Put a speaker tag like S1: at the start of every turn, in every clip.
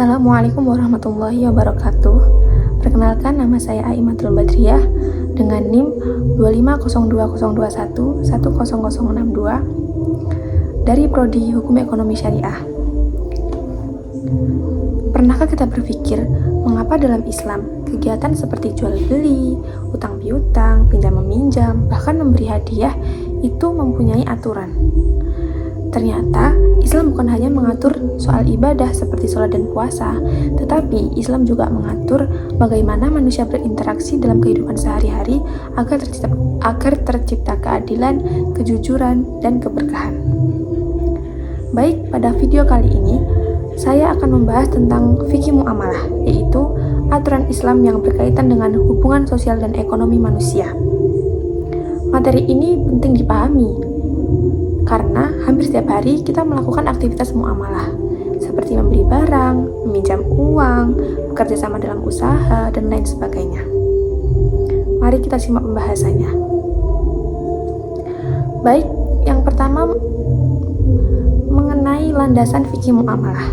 S1: Assalamualaikum warahmatullahi wabarakatuh. Perkenalkan, nama saya Aimatul Badriyah dengan NIM 2502021100062 dari Prodi Hukum Ekonomi Syariah. Pernahkah kita berpikir mengapa dalam Islam kegiatan seperti jual beli, utang piutang, pinjam meminjam, bahkan memberi hadiah itu mempunyai aturan? Ternyata Islam bukan hanya mengatur soal ibadah seperti sholat dan puasa, tetapi Islam juga mengatur bagaimana manusia berinteraksi dalam kehidupan sehari-hari agar tercipta keadilan, kejujuran, dan keberkahan. Baik, pada video kali ini saya akan membahas tentang fikih muamalah, yaitu aturan Islam yang berkaitan dengan hubungan sosial dan ekonomi manusia. Materi ini penting dipahami karena hampir setiap hari kita melakukan aktivitas muamalah, seperti membeli barang, meminjam uang, bekerja sama dalam usaha, dan lain sebagainya. Mari kita simak pembahasannya. Baik, yang pertama mengenai landasan fikih muamalah.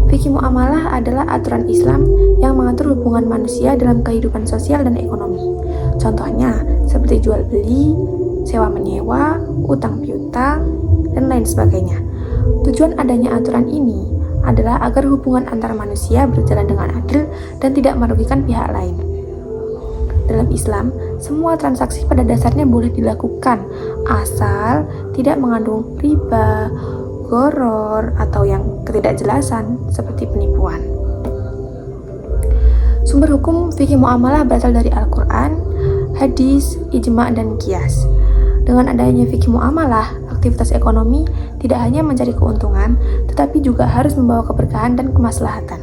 S1: Fikih muamalah adalah aturan Islam yang mengatur hubungan manusia dalam kehidupan sosial dan ekonomi. Contohnya, seperti jual beli, sewa menyewa, utang piutang, dan lain sebagainya. Tujuan adanya aturan ini adalah agar hubungan antar manusia berjalan dengan adil dan tidak merugikan pihak lain. Dalam Islam, semua transaksi pada dasarnya boleh dilakukan asal tidak mengandung riba, gharar, atau yang ketidakjelasan seperti penipuan. Sumber hukum fikih muamalah berasal dari Al-Quran, hadis, ijma', dan qiyas. Dengan adanya fikih muamalah, aktivitas ekonomi tidak hanya mencari keuntungan, tetapi juga harus membawa keberkahan dan kemaslahatan.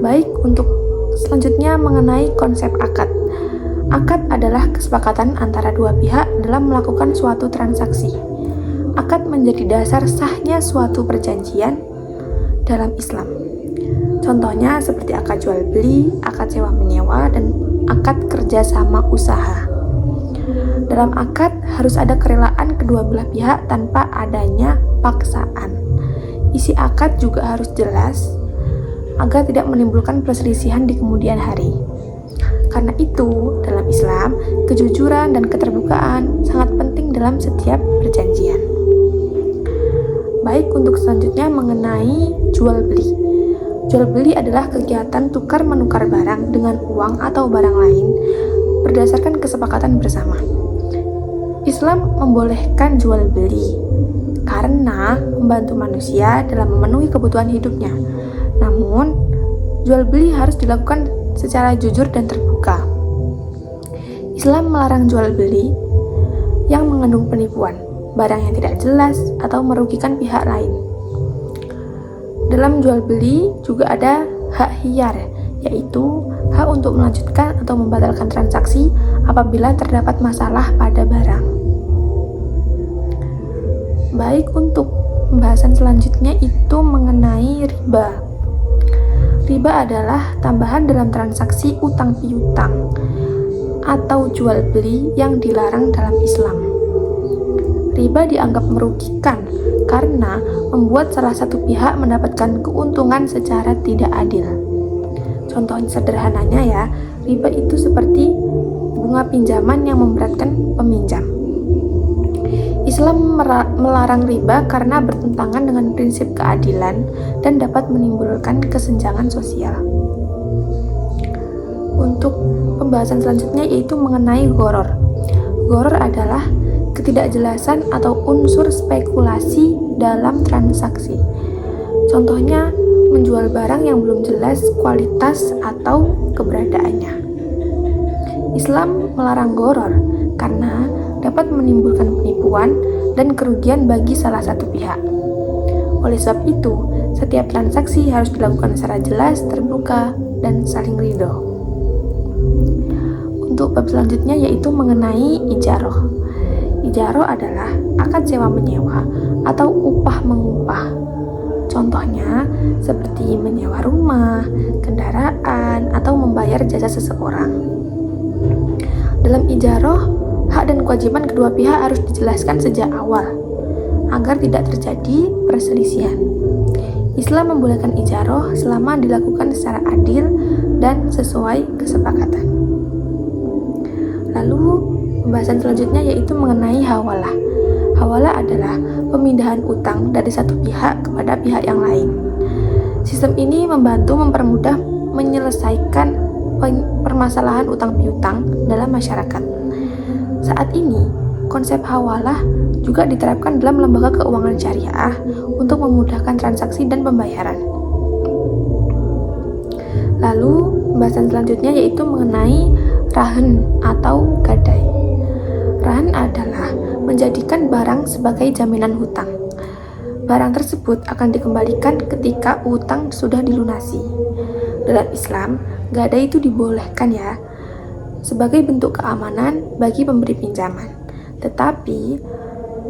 S1: Baik, untuk selanjutnya mengenai konsep akad. Akad adalah kesepakatan antara dua pihak dalam melakukan suatu transaksi. Akad menjadi dasar sahnya suatu perjanjian dalam Islam. Contohnya seperti akad jual beli, akad sewa menyewa, dan akad kerjasama usaha. Dalam akad harus ada kerelaan kedua belah pihak tanpa adanya paksaan. Isi akad juga harus jelas agar tidak menimbulkan perselisihan di kemudian hari. Karena itu, dalam Islam, kejujuran dan keterbukaan sangat penting dalam setiap perjanjian. Baik, untuk selanjutnya mengenai jual beli. Jual beli adalah kegiatan tukar-menukar barang dengan uang atau barang lain berdasarkan kesepakatan bersama. Islam membolehkan jual beli karena membantu manusia dalam memenuhi kebutuhan hidupnya. Namun, jual beli harus dilakukan secara jujur dan terbuka. Islam melarang jual beli yang mengandung penipuan, barang yang tidak jelas, atau merugikan pihak lain. Dalam jual beli juga ada hak hiyar, yaitu hak untuk melanjutkan atau membatalkan transaksi apabila terdapat masalah pada barang. Baik, untuk pembahasan selanjutnya itu mengenai riba. Riba adalah tambahan dalam transaksi utang piutang atau jual beli yang dilarang dalam Islam. Riba dianggap merugikan karena membuat salah satu pihak mendapatkan keuntungan secara tidak adil. Contoh sederhananya ya, riba itu seperti bunga pinjaman yang memberatkan peminjam. Islam melarang riba karena bertentangan dengan prinsip keadilan dan dapat menimbulkan kesenjangan sosial. Untuk pembahasan selanjutnya yaitu mengenai gharar. Gharar adalah ketidakjelasan atau unsur spekulasi dalam transaksi. Contohnya, menjual barang yang belum jelas kualitas atau keberadaannya. Islam melarang gharar karena dapat menimbulkan penipuan dan kerugian bagi salah satu pihak. Oleh sebab itu, setiap transaksi harus dilakukan secara jelas, terbuka, dan saling ridho. Untuk bab selanjutnya yaitu mengenai ijaroh. Ijaroh adalah akad sewa menyewa atau upah mengupah. Contohnya seperti menyewa rumah, kendaraan, atau membayar jasa seseorang. Dalam ijaroh, hak dan kewajiban kedua pihak harus dijelaskan sejak awal agar tidak terjadi perselisihan. Islam membolehkan ijaroh selama dilakukan secara adil dan sesuai kesepakatan. Lalu pembahasan selanjutnya yaitu mengenai hawalah. Hawalah adalah pemindahan utang dari satu pihak kepada pihak yang lain. Sistem ini membantu mempermudah menyelesaikan permasalahan utang piutang dalam masyarakat. Saat ini, konsep hawalah juga diterapkan dalam lembaga keuangan syariah untuk memudahkan transaksi dan pembayaran. Lalu, pembahasan selanjutnya yaitu mengenai rahan atau gadai. Rahan adalah menjadikan barang sebagai jaminan hutang. Barang tersebut akan dikembalikan ketika utang sudah dilunasi. Dalam Islam, gadai itu dibolehkan ya, sebagai bentuk keamanan bagi pemberi pinjaman. Tetapi,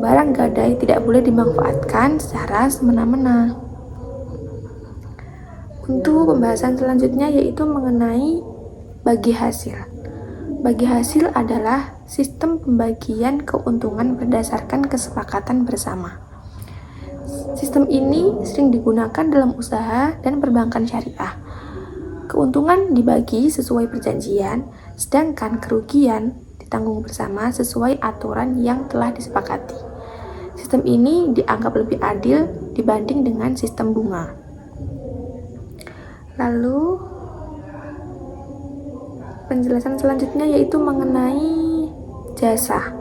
S1: barang gadai tidak boleh dimanfaatkan secara semena-mena. Untuk pembahasan selanjutnya yaitu mengenai bagi hasil. Bagi hasil adalah sistem pembagian keuntungan berdasarkan kesepakatan bersama. Sistem ini sering digunakan dalam usaha dan perbankan syariah. Keuntungan dibagi sesuai perjanjian, sedangkan kerugian ditanggung bersama sesuai aturan yang telah disepakati. Sistem ini dianggap lebih adil dibanding dengan sistem bunga. Lalu, penjelasan selanjutnya yaitu mengenai jasa.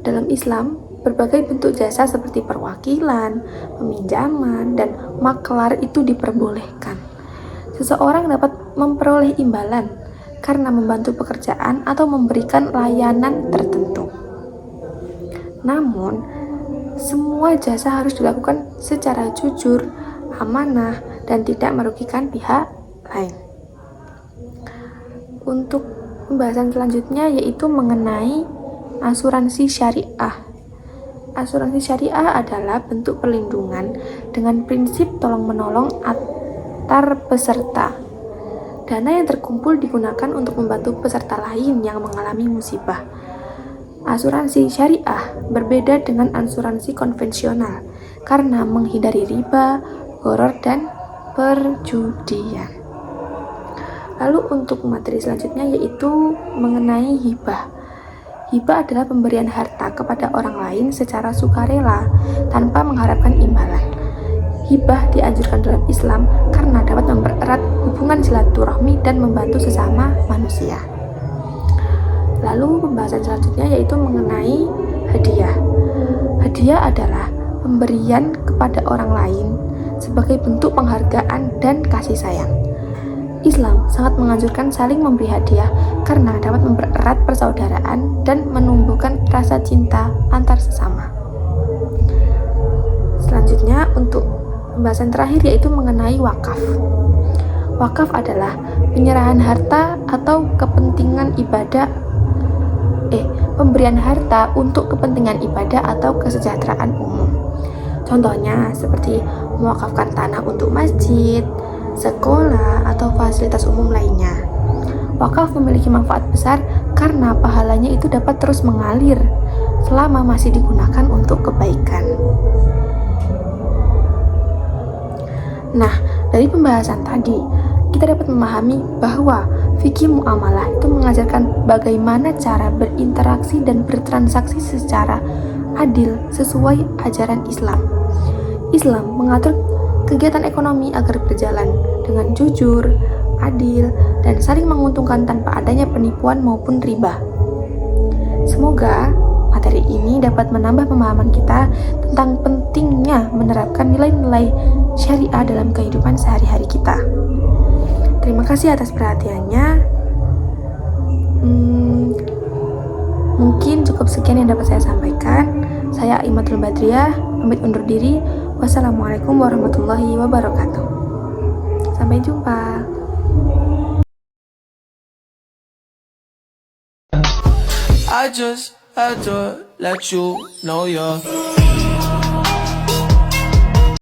S1: Dalam Islam, berbagai bentuk jasa seperti perwakilan, peminjaman, dan maklar itu diperbolehkan. Seseorang dapat memperoleh imbalan karena membantu pekerjaan atau memberikan layanan tertentu. Namun, semua jasa harus dilakukan secara jujur, amanah, dan tidak merugikan pihak lain. Untuk pembahasan selanjutnya yaitu mengenai asuransi syariah. Asuransi syariah adalah bentuk perlindungan dengan prinsip tolong-menolong antar peserta. Dana yang terkumpul digunakan untuk membantu peserta lain yang mengalami musibah. Asuransi syariah berbeda dengan asuransi konvensional karena menghindari riba, gharar, dan perjudian. Lalu untuk materi selanjutnya yaitu mengenai hibah. Hibah adalah pemberian harta kepada orang lain secara sukarela tanpa mengharapkan imbalan. Hibah dianjurkan dalam Islam karena dapat mempererat hubungan silaturahmi dan membantu sesama manusia. Lalu pembahasan selanjutnya yaitu mengenai hadiah. Hadiah adalah pemberian kepada orang lain sebagai bentuk penghargaan dan kasih sayang. Islam sangat menganjurkan saling memberi hadiah karena dapat mempererat persaudaraan dan menumbuhkan rasa cinta antar sesama. Selanjutnya untuk pembahasan terakhir yaitu mengenai wakaf. Wakaf adalah penyerahan harta atau kepentingan ibadah pemberian harta untuk kepentingan ibadah atau kesejahteraan umum. Contohnya seperti mewakafkan tanah untuk masjid, sekolah, atau fasilitas umum lainnya. Wakaf memiliki manfaat besar karena pahalanya itu dapat terus mengalir selama masih digunakan untuk kebaikan. Nah, dari pembahasan tadi, kita dapat memahami bahwa fikih muamalah itu mengajarkan bagaimana cara berinteraksi dan bertransaksi secara adil sesuai ajaran Islam. Islam mengatur kegiatan ekonomi agar berjalan dengan jujur, adil, dan saling menguntungkan tanpa adanya penipuan maupun riba. Semoga materi ini dapat menambah pemahaman kita tentang pentingnya menerapkan nilai-nilai syariah dalam kehidupan sehari-hari kita. Terima kasih atas perhatiannya. Mungkin cukup sekian yang dapat saya sampaikan. Saya Imatul Badriah, pamit undur diri. Wassalamualaikum warahmatullahi wabarakatuh. Sampai jumpa.
S2: I just had to let you know you're